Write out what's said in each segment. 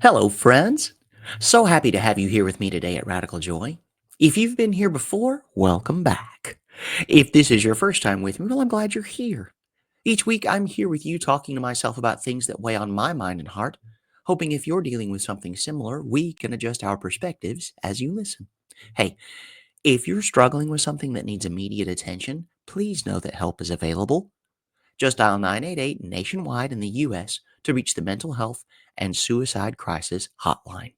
Hello, friends. So happy to have you here with me today at Radical Joy. If you've been here before, welcome back. If this is your first time with me, well, I'm glad you're here. Each week, I'm here with you talking to myself about things that weigh on my mind and heart, hoping if you're dealing with something similar, we can adjust our perspectives as you listen. Hey, if you're struggling with something that needs immediate attention, please know that help is available. Just dial 988 nationwide in the U.S. to reach the Mental Health and Suicide Crisis Hotline.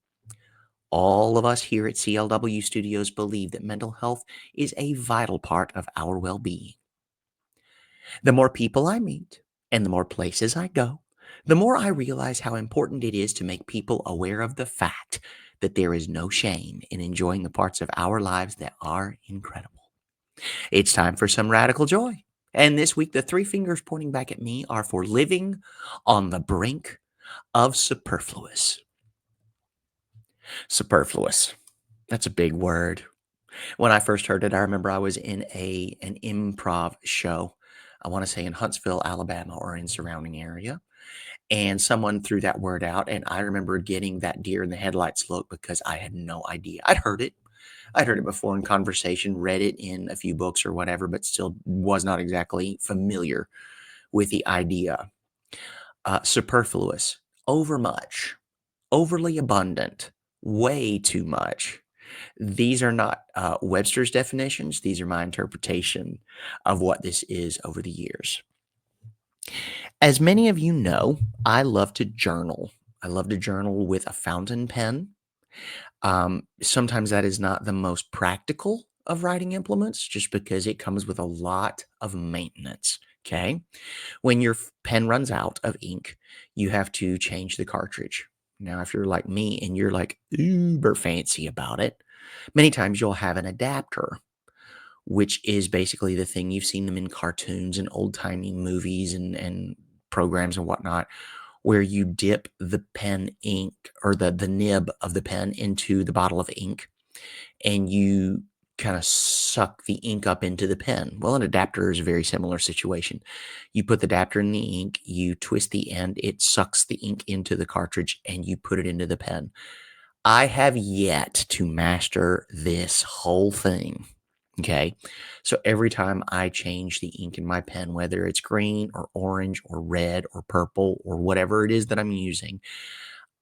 All of us here at CLW Studios believe that mental health is a vital part of our well being. The more people I meet and the more places I go, the more I realize how important it is to make people aware of the fact that there is no shame in enjoying the parts of our lives that are incredible. It's time for some radical joy. And this week, the three fingers pointing back at me are for living on the brink of superfluous. Superfluous. That's a big word. When I first heard it, I remember I was in an improv show. I want to say in Huntsville, Alabama, or in surrounding area, and someone threw that word out, and I remember getting that deer in the headlights look because I had no idea. I'd heard it before in conversation, read it in a few books or whatever, but still was not exactly familiar with the idea. Superfluous, overmuch, overly abundant, way too much. These are not Webster's definitions. These are my interpretation of what this is over the years. As many of you know, I love to journal. I love to journal with a fountain pen. Sometimes that is not the most practical of writing implements just because it comes with a lot of maintenance. Okay. When your pen runs out of ink, you have to change the cartridge. Now, if you're like me and you're like uber fancy about it, many times you'll have an adapter, which is basically the thing you've seen them in cartoons and old timey movies and programs and whatnot, where you dip the pen ink or the nib of the pen into the bottle of ink and you kind of suck the ink up into the pen. Well, an adapter is a very similar situation. You put the adapter in the ink, you twist the end, it sucks the ink into the cartridge, and you put it into the pen. I have yet to master this whole thing. Okay. So every time I change the ink in my pen, whether it's green or orange or red or purple or whatever it is that I'm using,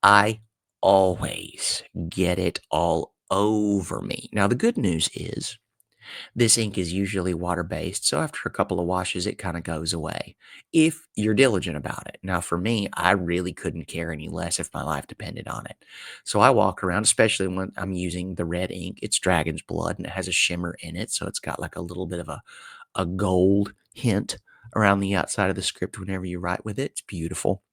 I always get it all over me. Now, the good news is this ink is usually water based. So after a couple of washes, it kind of goes away if you're diligent about it. Now, for me, I really couldn't care any less if my life depended on it. So I walk around, especially when I'm using the red ink. It's dragon's blood and it has a shimmer in it. So it's got like a little bit of a gold hint around the outside of the script whenever you write with it. It's beautiful.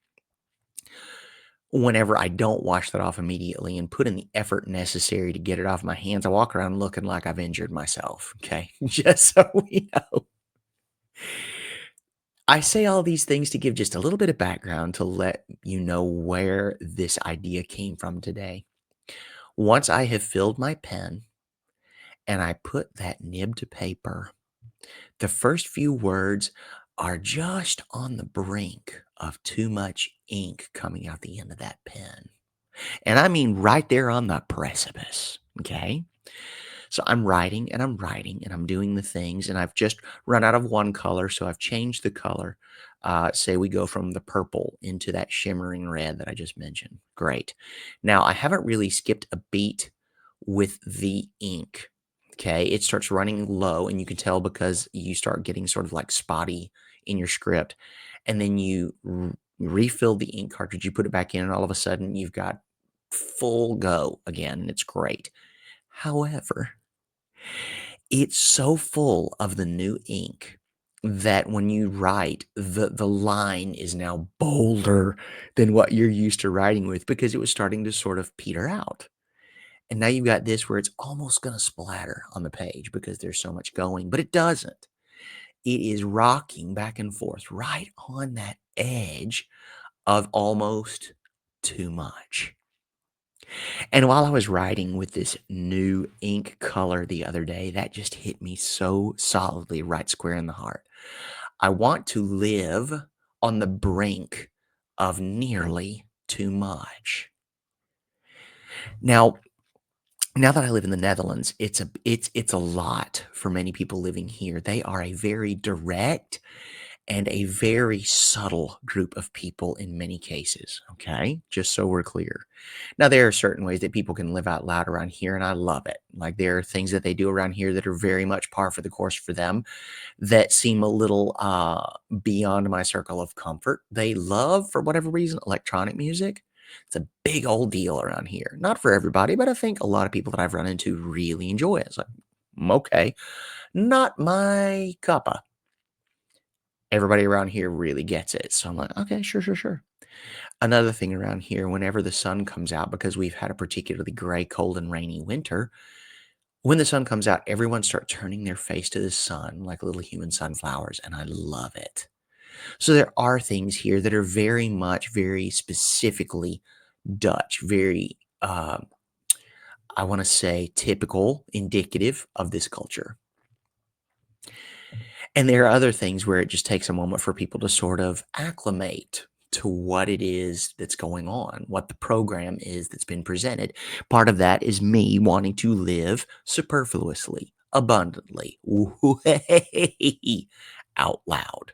Whenever I don't wash that off immediately and put in the effort necessary to get it off my hands, I walk around looking like I've injured myself. Okay. Just so we know. I say all these things to give just a little bit of background to let you know where this idea came from today. Once I have filled my pen and I put that nib to paper, the first few words are just on the brink of too much ink coming out the end of that pen. And I mean right there on the precipice. Okay. So I'm writing and I'm writing and I'm doing the things, and I've just run out of one color. So I've changed the color. Say we go from the purple into that shimmering red that I just mentioned. Great. Now I haven't really skipped a beat with the ink. Okay. It starts running low, and you can tell because you start getting sort of like spotty in your script. And then you refill the ink cartridge, you put it back in, and all of a sudden you've got full go again. And it's great. However, it's so full of the new ink that when you write, the line is now bolder than what you're used to writing with because it was starting to sort of peter out. And now you've got this where it's almost going to splatter on the page because there's so much going, but it doesn't. It is rocking back and forth right on that edge of almost too much. And while I was writing with this new ink color the other day, that just hit me so solidly right square in the heart. I want to live on the brink of nearly too much. Now, now that I live in the Netherlands, it's a lot for many people living here. They are a very direct and a very subtle group of people in many cases, okay? Just so we're clear. Now, there are certain ways that people can live out loud around here, and I love it. Like, there are things that they do around here that are very much par for the course for them that seem a little beyond my circle of comfort. They love, for whatever reason, electronic music. It's a big old deal around here. Not for everybody, but I think a lot of people that I've run into really enjoy it. It's like, okay, not my cuppa. Everybody around here really gets it. So I'm like, okay, sure, sure, sure. Another thing around here, whenever the sun comes out, because we've had a particularly gray, cold, and rainy winter, when the sun comes out, everyone starts turning their face to the sun like little human sunflowers, and I love it. So there are things here that are very much, very specifically Dutch, very, I want to say, typical, indicative of this culture. And there are other things where it just takes a moment for people to sort of acclimate to what it is that's going on, what the program is that's been presented. Part of that is me wanting to live superfluously, abundantly, way out loud.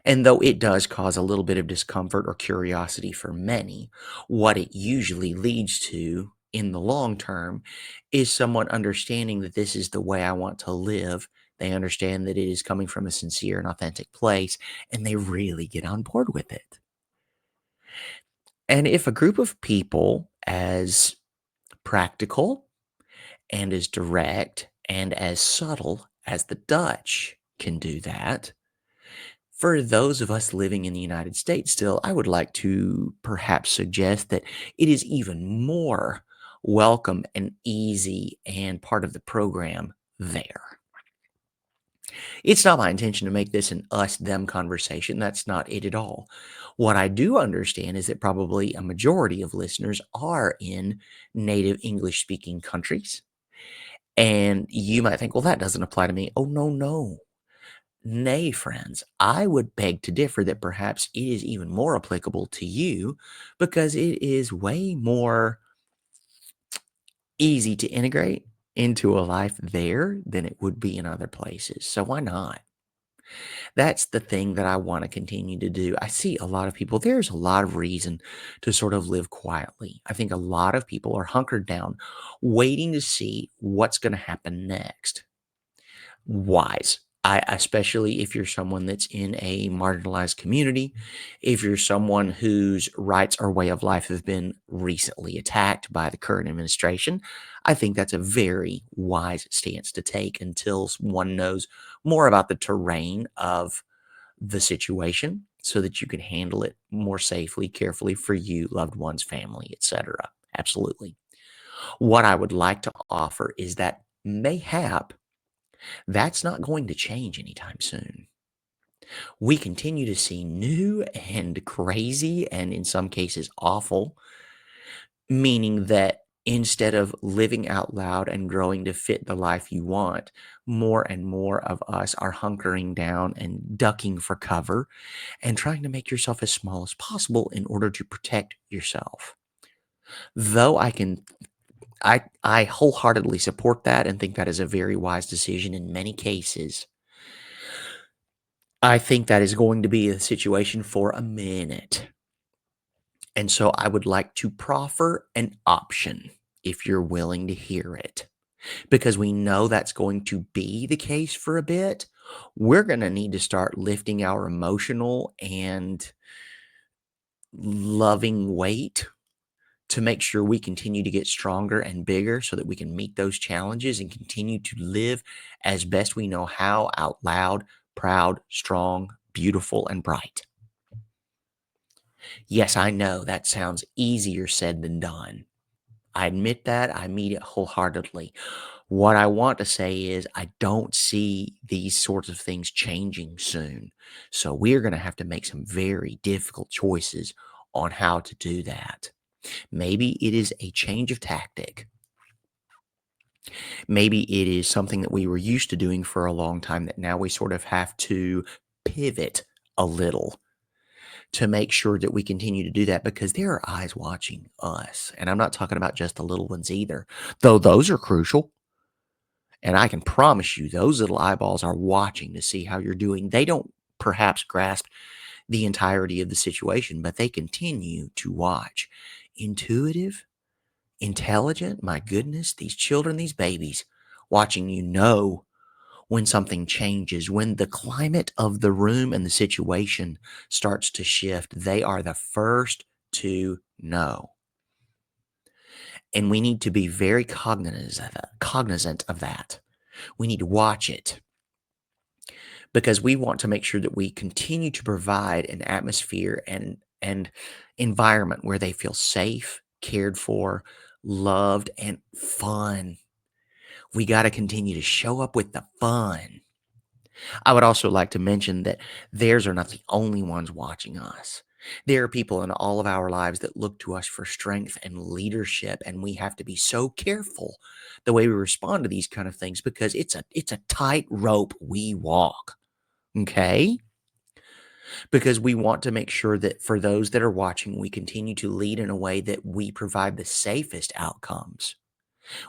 And though it does cause a little bit of discomfort or curiosity for many, what it usually leads to in the long term is someone understanding that this is the way I want to live. They understand that it is coming from a sincere and authentic place, and they really get on board with it. And if a group of people, as practical and as direct and as subtle as the Dutch can do that, for those of us living in the United States still, I would like to perhaps suggest that it is even more welcome and easy and part of the program there. It's not my intention to make this an us them conversation. That's not it at all. What I do understand is that probably a majority of listeners are in native English speaking countries. And you might think, well, that doesn't apply to me. Oh, no, no. Nay, friends, I would beg to differ that perhaps it is even more applicable to you because it is way more easy to integrate into a life there than it would be in other places. So why not? That's the thing that I want to continue to do. I see a lot of people, there's a lot of reason to sort of live quietly. I think a lot of people are hunkered down, waiting to see what's going to happen next. Wise. Especially if you're someone that's in a marginalized community, if you're someone whose rights or way of life have been recently attacked by the current administration, I think that's a very wise stance to take until one knows more about the terrain of the situation so that you can handle it more safely, carefully for you, loved ones, family, etc. Absolutely. What I would like to offer is that mayhap that's not going to change anytime soon. We continue to see new and crazy, and in some cases awful, meaning that instead of living out loud and growing to fit the life you want, more and more of us are hunkering down and ducking for cover and trying to make yourself as small as possible in order to protect yourself. Though I wholeheartedly support that and think that is a very wise decision in many cases. I think that is going to be the situation for a minute. And so I would like to proffer an option if you're willing to hear it, because we know that's going to be the case for a bit. We're going to need to start lifting our emotional and loving weight to make sure we continue to get stronger and bigger so that we can meet those challenges and continue to live as best we know how, out loud, proud, strong, beautiful, and bright. Yes, I know that sounds easier said than done. I admit that. I mean it wholeheartedly. What I want to say is, I don't see these sorts of things changing soon. So we're going to have to make some very difficult choices on how to do that. Maybe it is a change of tactic. Maybe it is something that we were used to doing for a long time that now we sort of have to pivot a little to make sure that we continue to do that because there are eyes watching us. And I'm not talking about just the little ones either, though those are crucial. And I can promise you, those little eyeballs are watching to see how you're doing. They don't perhaps grasp the entirety of the situation, but they continue to watch. Intuitive, intelligent, my goodness, these children, these babies watching you know when something changes, when the climate of the room and the situation starts to shift, they are the first to know. And we need to be very cognizant of that. We need to watch it because we want to make sure that we continue to provide an atmosphere and environment where they feel safe, cared for, loved, and fun. We got to continue to show up with the fun. I would also like to mention that theirs are not the only ones watching us. There are people in all of our lives that look to us for strength and leadership, and we have to be so careful the way we respond to these kind of things because it's a tightrope we walk. Okay? Because we want to make sure that for those that are watching, we continue to lead in a way that we provide the safest outcomes.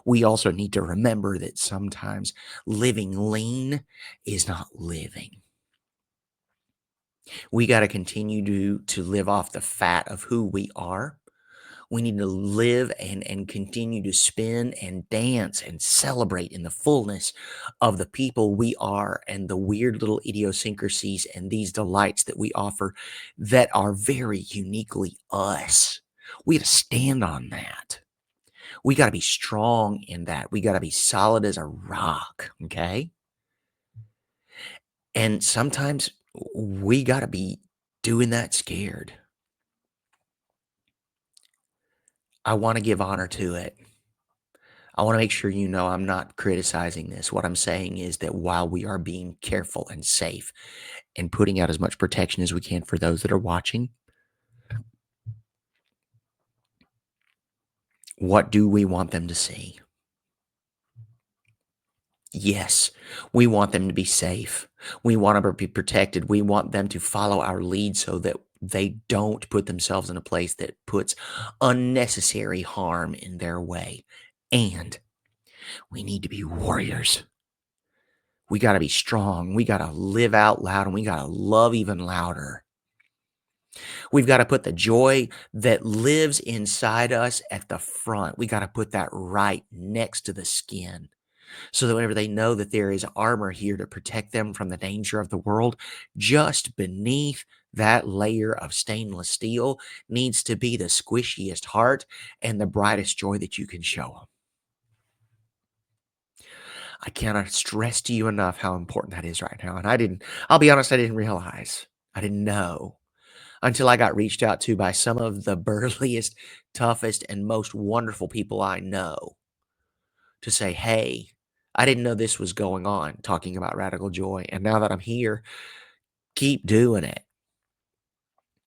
We also need to remember that sometimes living lean is not living. We got to continue to live off the fat of who we are. We need to live and continue to spin and dance and celebrate in the fullness of the people we are and the weird little idiosyncrasies and these delights that we offer that are very uniquely us. We got to stand on that. We got to be strong in that. We got to be solid as a rock. Okay. And sometimes we got to be doing that scared. I want to give honor to it. I want to make sure you know I'm not criticizing this. What I'm saying is that while we are being careful and safe and putting out as much protection as we can for those that are watching, what do we want them to see? Yes, we want them to be safe. We want them to be protected. We want them to follow our lead so that they don't put themselves in a place that puts unnecessary harm in their way. And we need to be warriors. We got to be strong. We got to live out loud and we got to love even louder. We've got to put the joy that lives inside us at the front. We got to put that right next to the skin so that whenever they know that there is armor here to protect them from the danger of the world, just beneath that layer of stainless steel needs to be the squishiest heart and the brightest joy that you can show them. I cannot stress to you enough how important that is right now. And I'll be honest, I didn't realize, I didn't know until I got reached out to by some of the burliest, toughest, and most wonderful people I know to say, hey, I didn't know this was going on, talking about radical joy. And now that I'm here, keep doing it.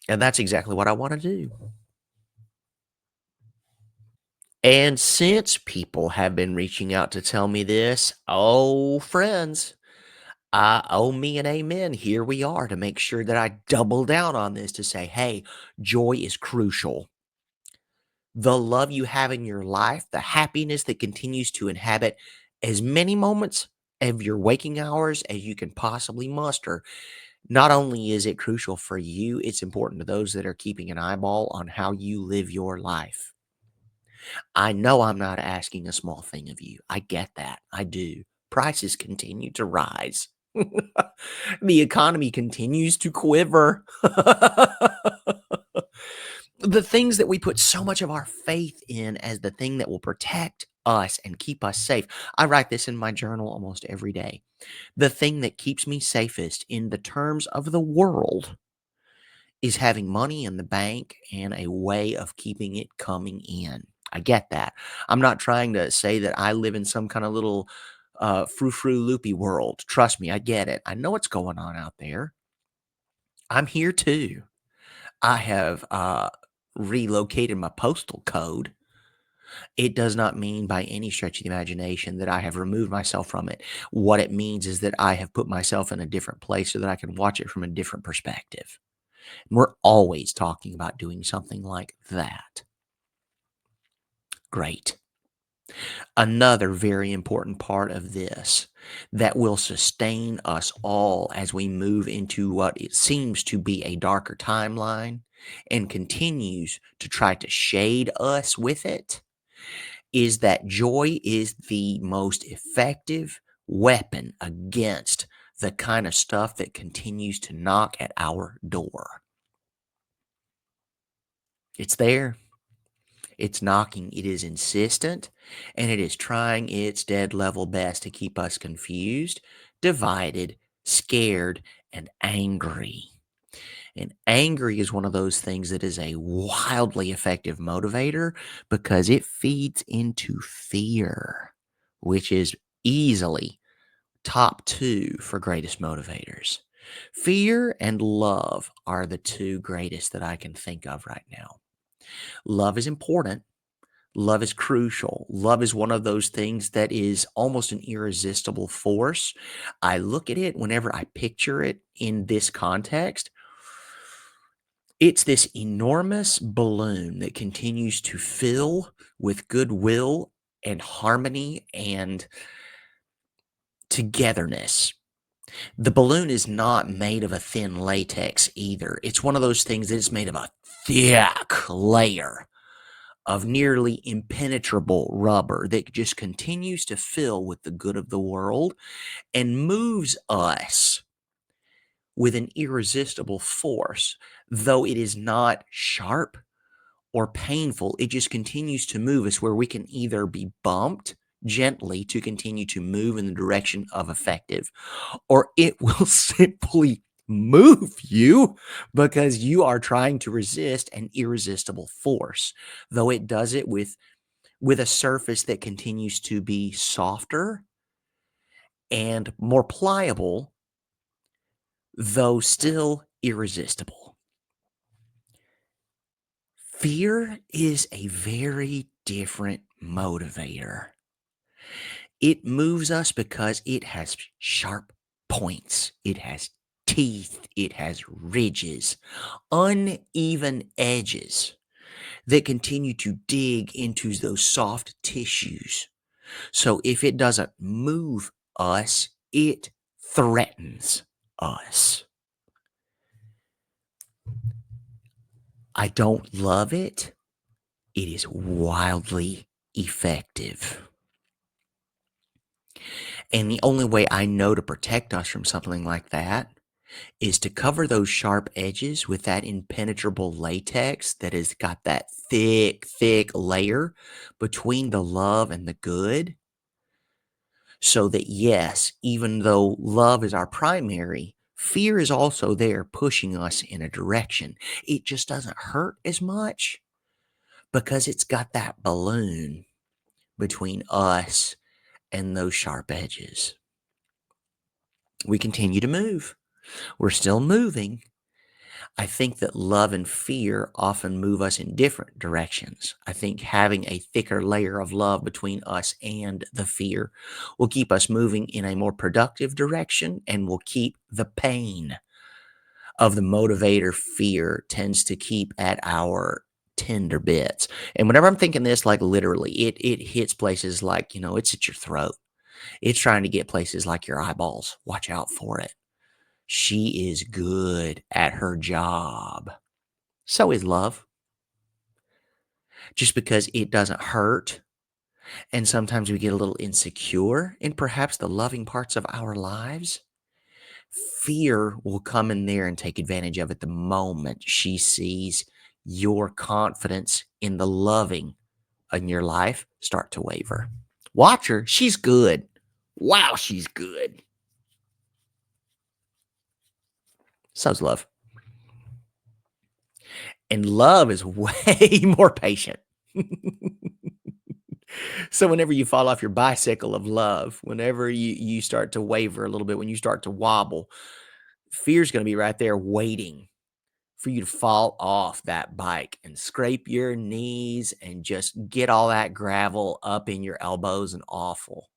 And that's exactly what I want to do. And since people have been reaching out to tell me this, oh, friends, oh, me and amen. Here we are to make sure that I double down on this to say, hey, joy is crucial. The love you have in your life, the happiness that continues to inhabit as many moments of your waking hours as you can possibly muster. Not only is it crucial for you, it's important to those that are keeping an eyeball on how you live your life. I know I'm not asking a small thing of you. I get that. I do. Prices continue to rise. The economy continues to quiver. The things that we put so much of our faith in as the thing that will protect us and keep us safe. I write this in my journal almost every day. The thing that keeps me safest in the terms of the world is having money in the bank and a way of keeping it coming in. I get that. I'm not trying to say that I live in some kind of little frou-frou loopy world. Trust me, I get it. I know what's going on out there. I'm here too. I have relocated my postal code. It does not mean by any stretch of the imagination that I have removed myself from it. What it means is that I have put myself in a different place so that I can watch it from a different perspective. We're always talking about doing something like that. Great. Another very important part of this that will sustain us all as we move into what it seems to be a darker timeline and continues to try to shade us with it is that joy is the most effective weapon against the kind of stuff that continues to knock at our door. It's there. It's knocking, it is insistent, and it is trying its dead level best to keep us confused, divided, scared, and angry. And angry is one of those things that is a wildly effective motivator because it feeds into fear, which is easily top two for greatest motivators. Fear and love are the two greatest that I can think of right now. Love is important. Love is crucial. Love is one of those things that is almost an irresistible force. I look at it whenever I picture it in this context. It's this enormous balloon that continues to fill with goodwill and harmony and togetherness. The balloon is not made of a thin latex either. It's one of those things that is made of a thick layer of nearly impenetrable rubber that just continues to fill with the good of the world and moves us with an irresistible force. Though it is not sharp or painful, it just continues to move us where we can either be bumped gently to continue to move in the direction of effective, or it will simply move you because you are trying to resist an irresistible force, though it does it with a surface that continues to be softer and more pliable, though still irresistible. Fear is a very different motivator. It moves us because it has sharp points, it has teeth, it has ridges, uneven edges that continue to dig into those soft tissues. So if it doesn't move us, it threatens us. I don't love it. It is wildly effective. And the only way I know to protect us from something like that is to cover those sharp edges with that impenetrable latex that has got that thick, thick layer between the love and the good. So that, yes, even though love is our primary, fear is also there pushing us in a direction. It just doesn't hurt as much because it's got that balloon between us and those sharp edges. We continue to move. We're still moving. I think that love and fear often move us in different directions. I think having a thicker layer of love between us and the fear will keep us moving in a more productive direction and will keep the pain of the motivator fear tends to keep at our tender bits. And whenever I'm thinking this, like literally, it hits places like, it's at your throat. It's trying to get places like your eyeballs. Watch out for it. She is good at her job. So is love. Just because it doesn't hurt, and sometimes we get a little insecure in perhaps the loving parts of our lives, fear will come in there and take advantage of it the moment she sees your confidence in the loving in your life start to waver. Watch her. She's good. Wow, she's good. So's love. And love is way more patient. So whenever you fall off your bicycle of love, whenever you start to waver a little bit, when you start to wobble, fear's going to be right there waiting for you to fall off that bike and scrape your knees and just get all that gravel up in your elbows and awful.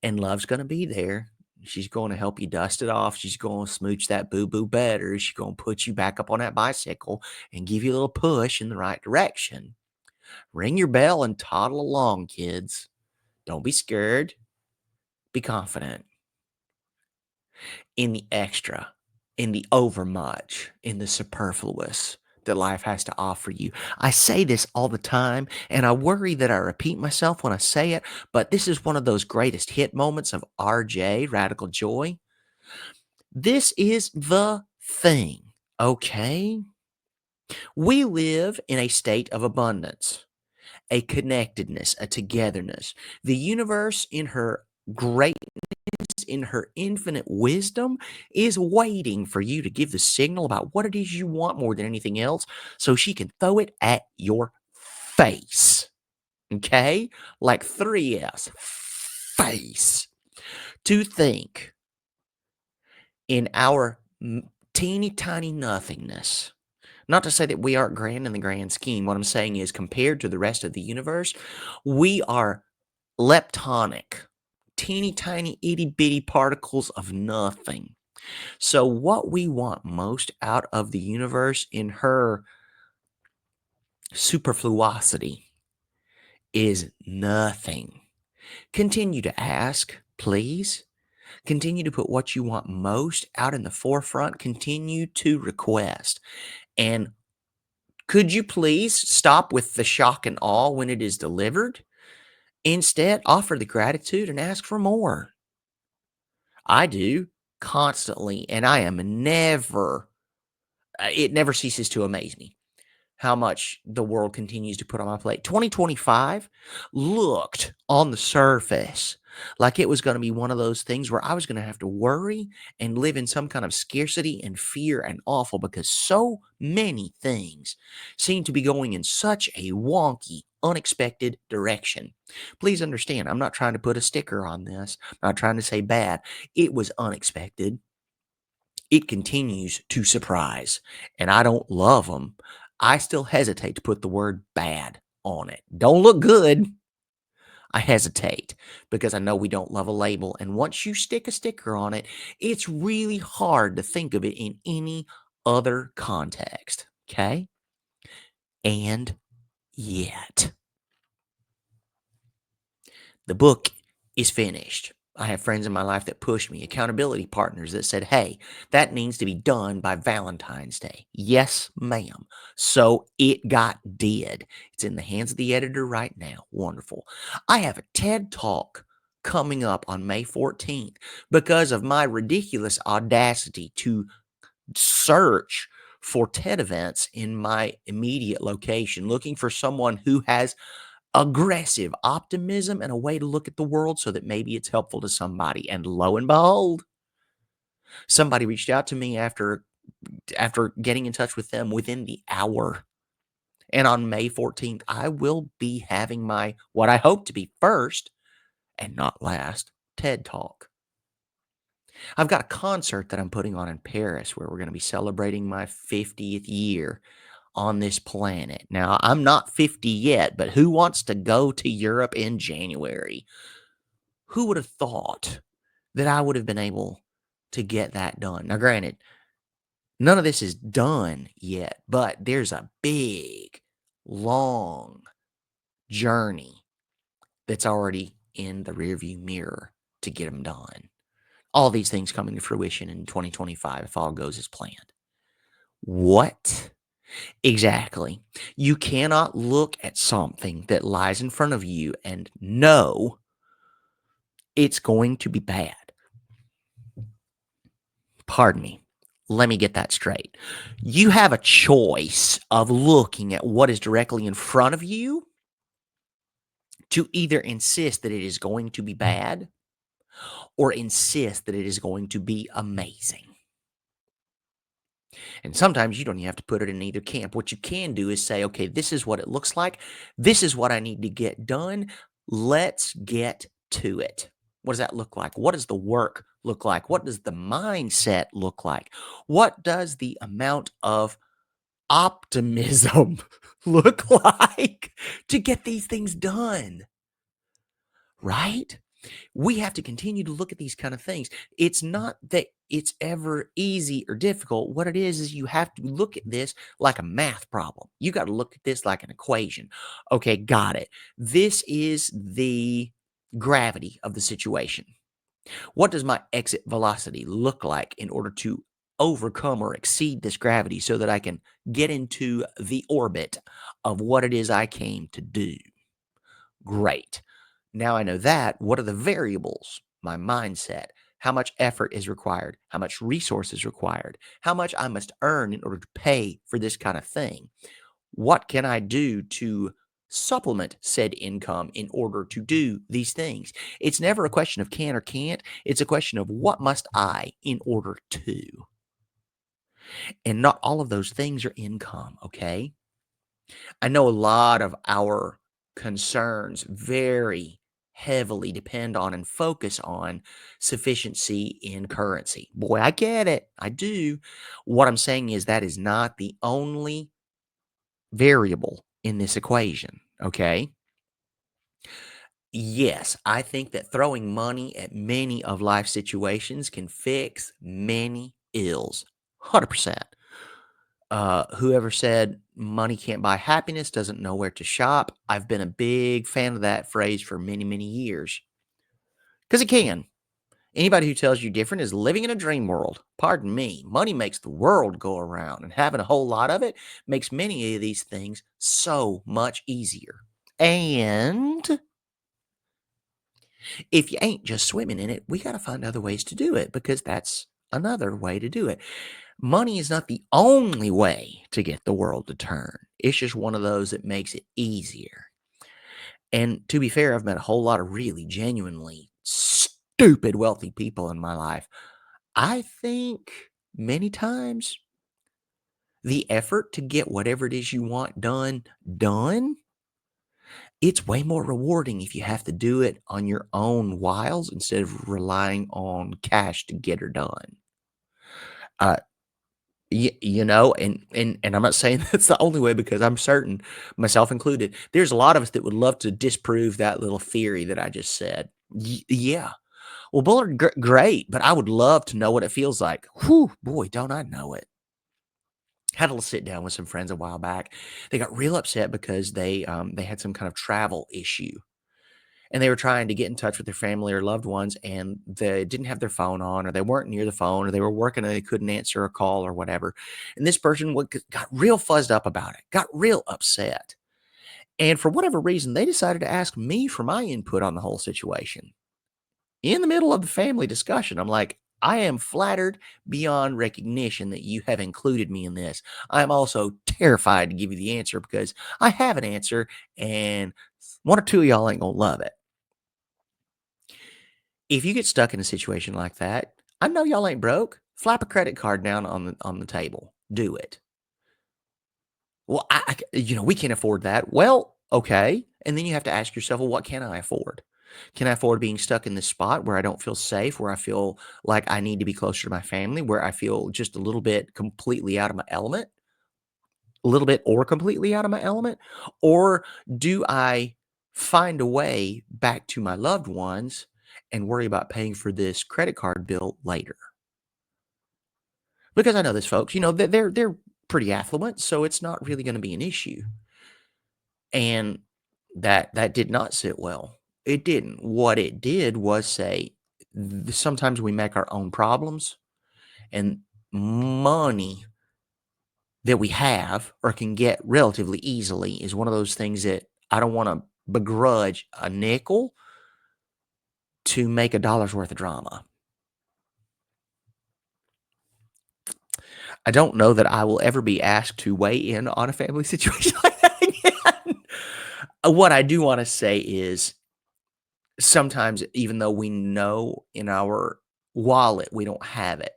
And love's going to be there She's going to help you dust it off. She's going to smooch that boo-boo better. She's going to put you back up on that bicycle and give you a little push in the right direction. Ring your bell and toddle along, kids. Don't be scared. Be confident. In the extra, in the overmuch, in the superfluous that life has to offer you. I say this all the time, and I worry that I repeat myself when I say it, but this is one of those greatest hit moments of RJ, Radical Joy. This is the thing, okay? We live in a state of abundance, a connectedness, a togetherness. The universe, in her greatness, in her infinite wisdom, is waiting for you to give the signal about what it is you want more than anything else so she can throw it at your face. Okay? Like 3S. Face. To think in our teeny tiny nothingness. Not to say that we aren't grand in the grand scheme. What I'm saying is, compared to the rest of the universe, we are leptonic, teeny tiny itty bitty particles of nothing. So, what we want most out of the universe in her superfluosity is nothing. Continue to ask, please. Continue to put what you want most out in the forefront. Continue to request. And could you please stop with the shock and awe when it is delivered? Instead, offer the gratitude and ask for more. I do constantly, and I am never, it never ceases to amaze me how much the world continues to put on my plate. 2025 looked on the surface like it was going to be one of those things where I was going to have to worry and live in some kind of scarcity and fear and awful because so many things seem to be going in such a wonky, unexpected direction. Please understand, I'm not trying to put a sticker on this. I'm not trying to say bad. It was unexpected. It continues to surprise, and I don't love them. I still hesitate to put the word bad on it. Don't look good. I hesitate because I know we don't love a label. And once you stick a sticker on it, it's really hard to think of it in any other context. Okay? And yet, the book is finished. I have friends in my life that pushed me, accountability partners that said, hey, that needs to be done by Valentine's Day. Yes, ma'am. So it got did. It's in the hands of the editor right now. Wonderful. I have a TED Talk coming up on May 14th because of my ridiculous audacity to search for TED events in my immediate location, looking for someone who has aggressive optimism and a way to look at the world so that maybe it's helpful to somebody. And lo and behold, somebody reached out to me after getting in touch with them within the hour. And on May 14th, I will be having my what I hope to be first and not last TED Talk. I've got a concert that I'm putting on in Paris where we're going to be celebrating my 50th year on this planet. Now, I'm not 50 yet, but who wants to go to Europe in January? Who would have thought that I would have been able to get that done? Now, granted, none of this is done yet, but there's a big, long journey that's already in the rearview mirror to get them done. All these things coming to fruition in 2025 if all goes as planned. What? Exactly. You cannot look at something that lies in front of you and know it's going to be bad. Pardon me. Let me get that straight. You have a choice of looking at what is directly in front of you to either insist that it is going to be bad or insist that it is going to be amazing. And sometimes you don't even have to put it in either camp. What you can do is say, okay, this is what it looks like. This is what I need to get done. Let's get to it. What does that look like? What does the work look like? What does the mindset look like? What does the amount of optimism look like to get these things done? Right? We have to continue to look at these kind of things. It's not that it's ever easy or difficult. What it is you have to look at this like a math problem. You got to look at this like an equation. Okay, got it. This is the gravity of the situation. What does my exit velocity look like in order to overcome or exceed this gravity so that I can get into the orbit of what it is I came to do? Great. Now I know that. What are the variables? My mindset. How much effort is required? How much resource is required? How much I must earn in order to pay for this kind of thing? What can I do to supplement said income in order to do these things? It's never a question of can or can't. It's a question of what must I in order to. And not all of those things are income, okay? I know a lot of our concerns very heavily depend on and focus on sufficiency in currency. Boy, I get it. I do. What I'm saying is that is not the only variable in this equation. Okay. Yes, I think that throwing money at many of life situations can fix many ills. 100%. Whoever said money can't buy happiness doesn't know where to shop. I've been a big fan of that phrase for many, many years because it can. Anybody who tells you different is living in a dream world. Pardon me. Money makes the world go around, and having a whole lot of it makes many of these things so much easier. And if you ain't just swimming in it, we got to find other ways to do it because that's another way to do it. Money is not the only way to get the world to turn. It's just one of those that makes it easier. And to be fair, I've met a whole lot of really genuinely stupid wealthy people in my life. I think many times the effort to get whatever it is you want done, it's way more rewarding if you have to do it on your own wiles instead of relying on cash to get her done. Uh, and I'm not saying that's the only way because I'm certain, myself included, there's a lot of us that would love to disprove that little theory that I just said. Yeah. Well, Bullard, great, but I would love to know what it feels like. Whew, boy, don't I know it. Had a sit down with some friends a while back. They got real upset because they had some kind of travel issue and they were trying to get in touch with their family or loved ones and they didn't have their phone on or they weren't near the phone or they were working and they couldn't answer a call or whatever. And this person got real fuzzed up about it, got real upset. And for whatever reason, they decided to ask me for my input on the whole situation. In the middle of the family discussion, I'm like, I am flattered beyond recognition that you have included me in this. I'm also terrified to give you the answer because I have an answer and one or two of y'all ain't gonna love it. If you get stuck in a situation like that, I know y'all ain't broke. Flap a credit card down on the table. Do it. Well, we can't afford that. Well, okay. And then you have to ask yourself, well, what can I afford? Can I afford being stuck in this spot where I don't feel safe, where I feel like I need to be closer to my family, where I feel just a little bit completely out of my element, a little bit or completely out of my element? Or do I find a way back to my loved ones and worry about paying for this credit card bill later? Because I know this, folks, they're pretty affluent, so it's not really going to be an issue. And that did not sit well. It didn't. What it did was say sometimes we make our own problems and money that we have or can get relatively easily is one of those things that I don't want to begrudge a nickel to make a dollar's worth of drama. I don't know that I will ever be asked to weigh in on a family situation like that again. What I do want to say is sometimes, even though we know in our wallet we don't have it,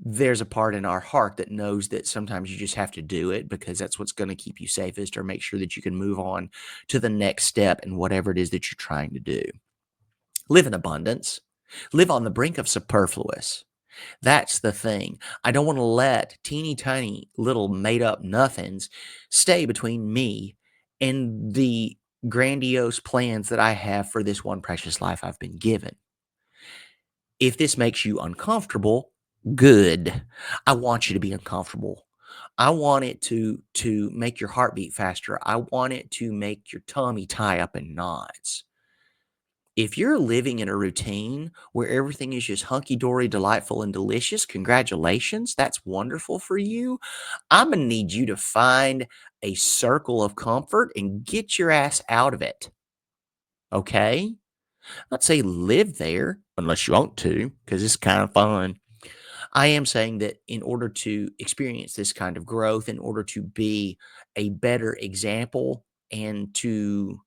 there's a part in our heart that knows that sometimes you just have to do it because that's what's going to keep you safest or make sure that you can move on to the next step in whatever it is that you're trying to do. Live in abundance, live on the brink of superfluous. That's the thing. I don't want to let teeny tiny little made up nothings stay between me and the grandiose plans that I have for this one precious life I've been given. If this makes you uncomfortable, good. I want you to be uncomfortable. I want it to make your heart beat faster. I want it to make your tummy tie up in knots. If you're living in a routine where everything is just hunky dory, delightful, and delicious, congratulations. That's wonderful for you. I'm going to need you to find a circle of comfort and get your ass out of it. Okay? Not say live there unless you want to, because it's kind of fun. I am saying that in order to experience this kind of growth, in order to be a better example and to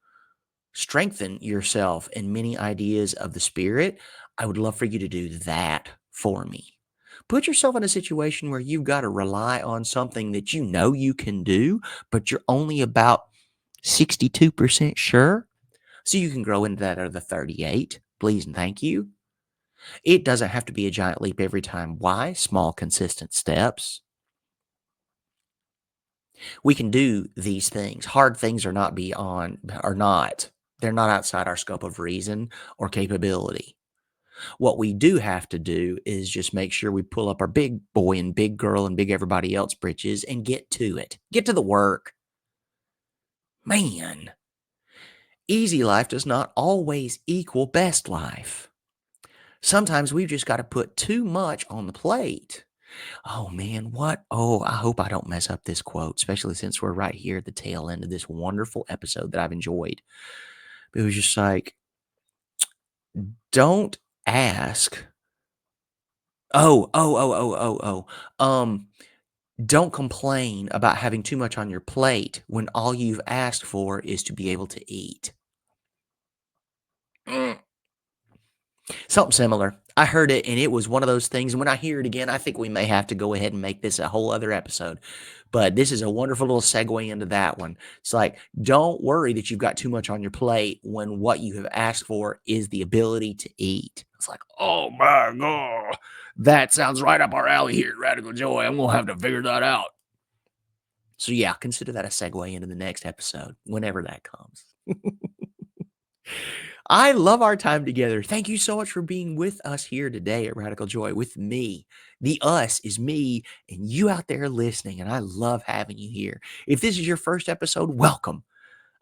strengthen yourself in many ideas of the spirit, I would love for you to do that for me. Put yourself in a situation where you've got to rely on something that you know you can do, but you're only about 62% sure. So you can grow into that other 38. Please and thank you. It doesn't have to be a giant leap every time. Why? Small, consistent steps. We can do these things. Hard things are not. They're not outside our scope of reason or capability. What we do have to do is just make sure we pull up our big boy and big girl and big everybody else britches and get to it. Get to the work. Man, easy life does not always equal best life. Sometimes we've just got to put too much on the plate. Oh man, what? Oh, I hope I don't mess up this quote, especially since we're right here at the tail end of this wonderful episode that I've enjoyed. It was just like, don't ask. Oh. Don't complain about having too much on your plate when all you've asked for is to be able to eat. Mm. Something similar. I heard it and it was one of those things. And when I hear it again, I think we may have to go ahead and make this a whole other episode. But this is a wonderful little segue into that one. It's like, don't worry that you've got too much on your plate when what you have asked for is the ability to eat. It's like, oh my God, that sounds right up our alley here at Radical Joy. I'm going to have to figure that out. So, yeah, consider that a segue into the next episode, whenever that comes. I love our time together. Thank you so much for being with us here today at Radical Joy with me. The us is me and you out there listening, and I love having you here. If this is your first episode, welcome.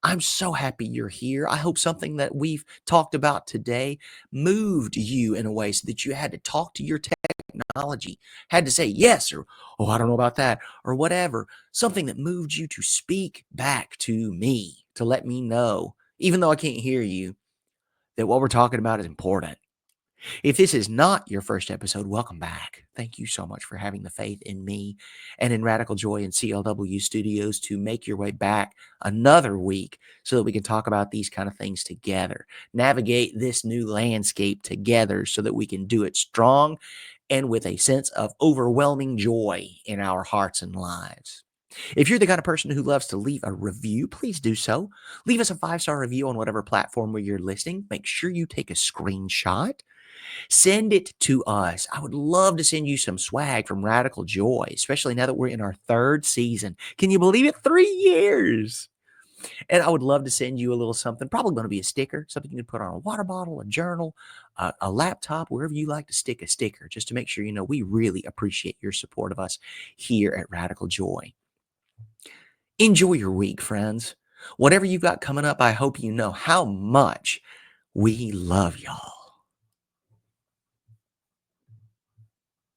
I'm so happy you're here. I hope something that we've talked about today moved you in a way so that you had to talk to your technology, had to say yes or, oh, I don't know about that or whatever. Something that moved you to speak back to me, to let me know, even though I can't hear you, that what we're talking about is important. If this is not your first episode, welcome back. Thank you so much for having the faith in me and in Radical Joy and CLW Studios to make your way back another week so that we can talk about these kind of things together, navigate this new landscape together so that we can do it strong and with a sense of overwhelming joy in our hearts and lives. If you're the kind of person who loves to leave a review, please do so. Leave us a 5-star review on whatever platform where you're listening. Make sure you take a screenshot. Send it to us. I would love to send you some swag from Radical Joy, especially now that we're in our 3rd season. Can you believe it? 3 years. And I would love to send you a little something, probably going to be a sticker, something you can put on a water bottle, a journal, a laptop, wherever you like to stick a sticker, just to make sure you know we really appreciate your support of us here at Radical Joy. Enjoy your week, friends. Whatever you've got coming up, I hope you know how much we love y'all.